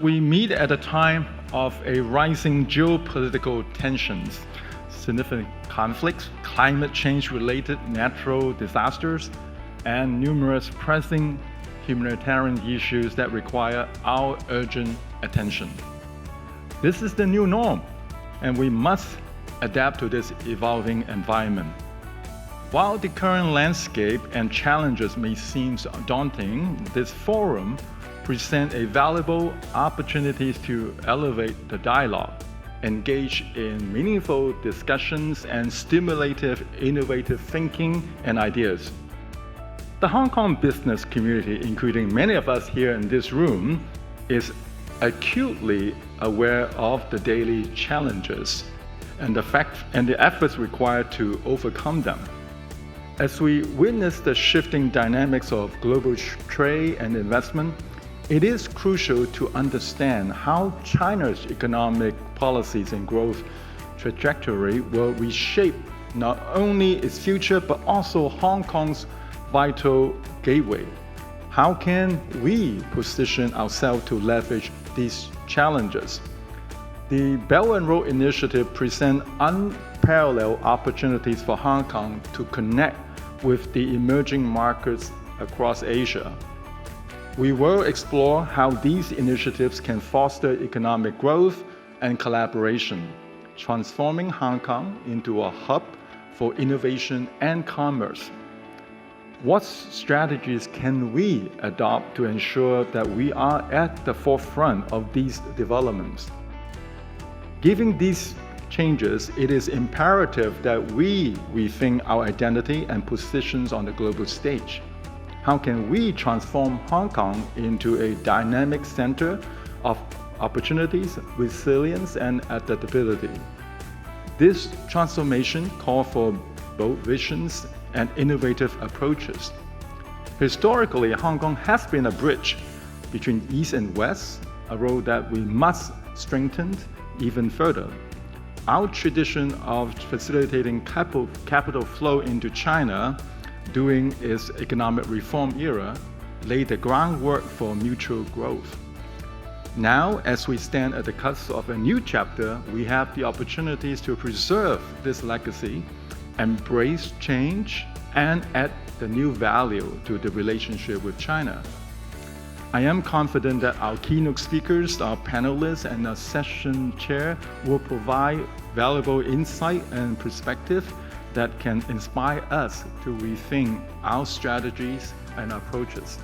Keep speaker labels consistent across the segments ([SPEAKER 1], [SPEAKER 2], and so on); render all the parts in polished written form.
[SPEAKER 1] We meet at a time of a rising geopolitical tensions, significant conflicts, climate change-related natural disasters, and numerous pressing humanitarian issues that require our urgent attention. This is the new norm, and we must adapt to this evolving environment. While the current landscape and challenges may seem daunting, this forum presents a valuable opportunity to elevate the dialogue, engage in meaningful discussions, and stimulative, innovative thinking and ideas. The Hong Kong business community, including many of us here in this room, is acutely aware of the daily challenges and the efforts required to overcome them. As we witness the shifting dynamics of global trade and investment, it is crucial to understand how China's economic policies and growth trajectory will reshape not only its future but also Hong Kong's vital gateway. How can we position ourselves to leverage these challenges? The Belt and Road Initiative presents unparalleled opportunities for Hong Kong to connect with the emerging markets across Asia. We will explore how these initiatives can foster economic growth and collaboration, transforming Hong Kong into a hub for innovation and commerce. What strategies can we adopt to ensure that we are at the forefront of these developments? Given these changes, it is imperative that we rethink our identity and positions on the global stage. How can we transform Hong Kong into a dynamic center of opportunities, resilience, and adaptability? This transformation calls for bold visions and innovative approaches. Historically, Hong Kong has been a bridge between East and West, a role that we must strengthen even further. Our tradition of facilitating capital flow into China during its economic reform era laid the groundwork for mutual growth. Now, as we stand at the cusp of a new chapter, we have the opportunities to preserve this legacy, embrace change, and add the new value to the relationship with China. I am confident that our keynote speakers, our panelists, and our session chair will provide valuable insight and perspective that can inspire us to rethink our strategies and approaches.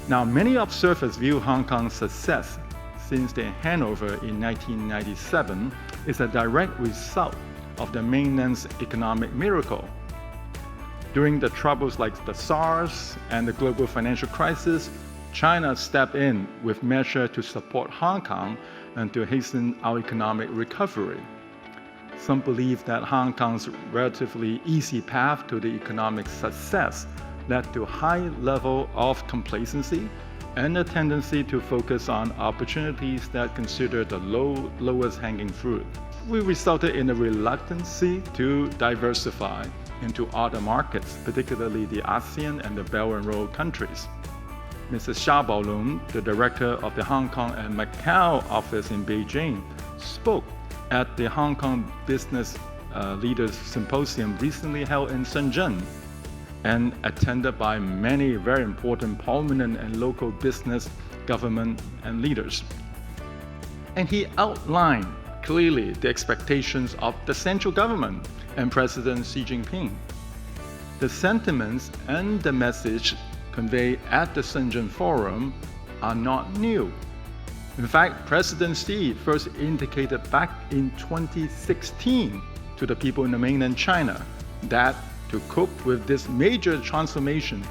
[SPEAKER 1] Now, many observers view Hong Kong's success since their handover in 1997 is a direct result of the mainland's economic miracle. During the troubles like the SARS and the global financial crisis, China stepped in with measures to support Hong Kong and to hasten our economic recovery. Some believe that Hong Kong's relatively easy path to the economic success led to a high level of complacency and a tendency to focus on opportunities that consider the lowest hanging fruit. We resulted in a reluctance to diversify into other markets, particularly the ASEAN and the Belt and Road countries. Mrs. Xia Baolong, the director of the Hong Kong and Macau office in Beijing, spoke at the Hong Kong Business Leaders Symposium recently held in Shenzhen and attended by many very important prominent and local business, government, and leaders. And he outlined clearly the expectations of the central government and President Xi Jinping. The sentiments and the message conveyed at the Shenzhen Forum are not new. In fact, President Xi first indicated back in 2016 to the people in the mainland China that to cope with this major transformation,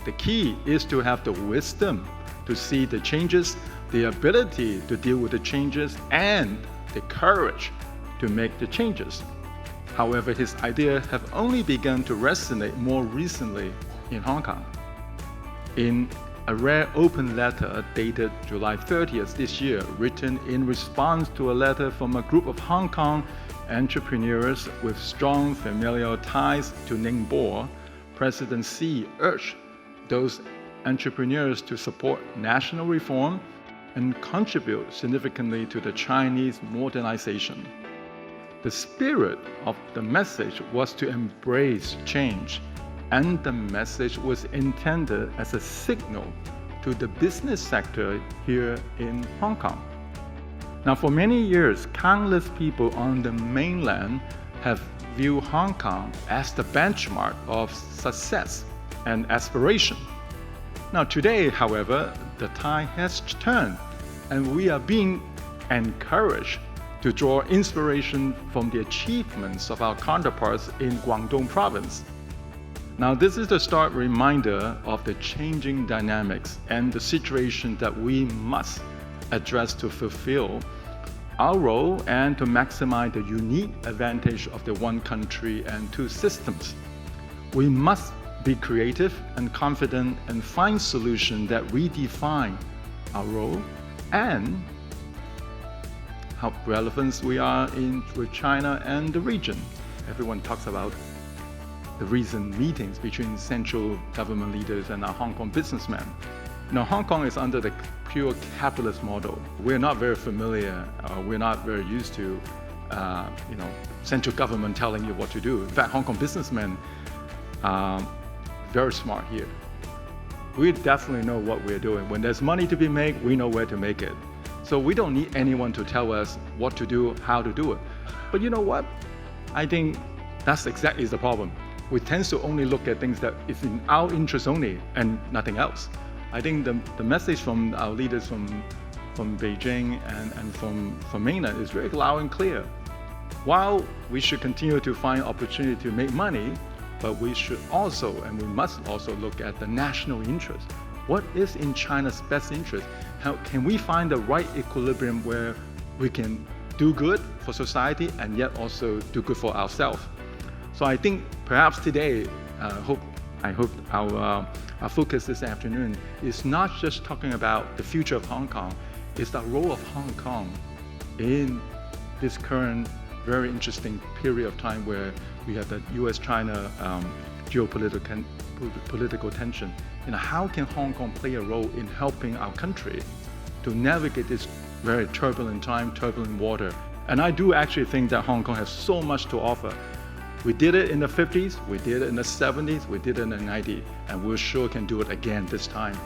[SPEAKER 1] the key is to have the wisdom to see the changes, the ability to deal with the changes, and the courage to make the changes. However, his ideas have only begun to resonate more recently in Hong Kong. In a rare open letter dated July 30th this year, written in response to a letter from a group of Hong Kong entrepreneurs with strong familial ties to Ningbo, President Xi urged those entrepreneurs to support national reform and contribute significantly to the Chinese modernization. The spirit of the message was to embrace change, and the message was intended as a signal to the business sector here in Hong Kong. Now, for many years, countless people on the mainland have viewed Hong Kong as the benchmark of success and aspiration. Now, today, however, the tide has turned, and we are being encouraged to draw inspiration from the achievements of our counterparts in Guangdong province. Now, this is the stark reminder of the changing dynamics and the situation that we must address to fulfill our role and to maximize the unique advantage of the one country and two systems. We must be creative and confident and find solutions that redefine our role and how relevant we are with China and the region. Everyone talks about the recent meetings between central government leaders and our Hong Kong businessmen. Now, Hong Kong is under the pure capitalist model. We're not very familiar, we're not very used to, central government telling you what to do. In fact, Hong Kong businessmen are very smart here. We definitely know what we're doing. When there's money to be made, we know where to make it. So we don't need anyone to tell us what to do, how to do it. But you know what? I think that's exactly the problem. We tend to only look at things that is in our interest only and nothing else. I think the message from our leaders from Beijing and from mainland is very loud and clear. While we should continue to find opportunity to make money, but we should also, and we must also look at the national interest. What is in China's best interest? How can we find the right equilibrium where we can do good for society and yet also do good for ourselves? So I think perhaps today, I hope our focus this afternoon is not just talking about the future of Hong Kong, it's the role of Hong Kong in this current very interesting period of time where we have the US-China geopolitical tension. How can Hong Kong play a role in helping our country to navigate this very turbulent time, turbulent water? And I do actually think that Hong Kong has so much to offer. We did it in the 50s, we did it in the 70s, we did it in the 90s, and we sure can do it again this time.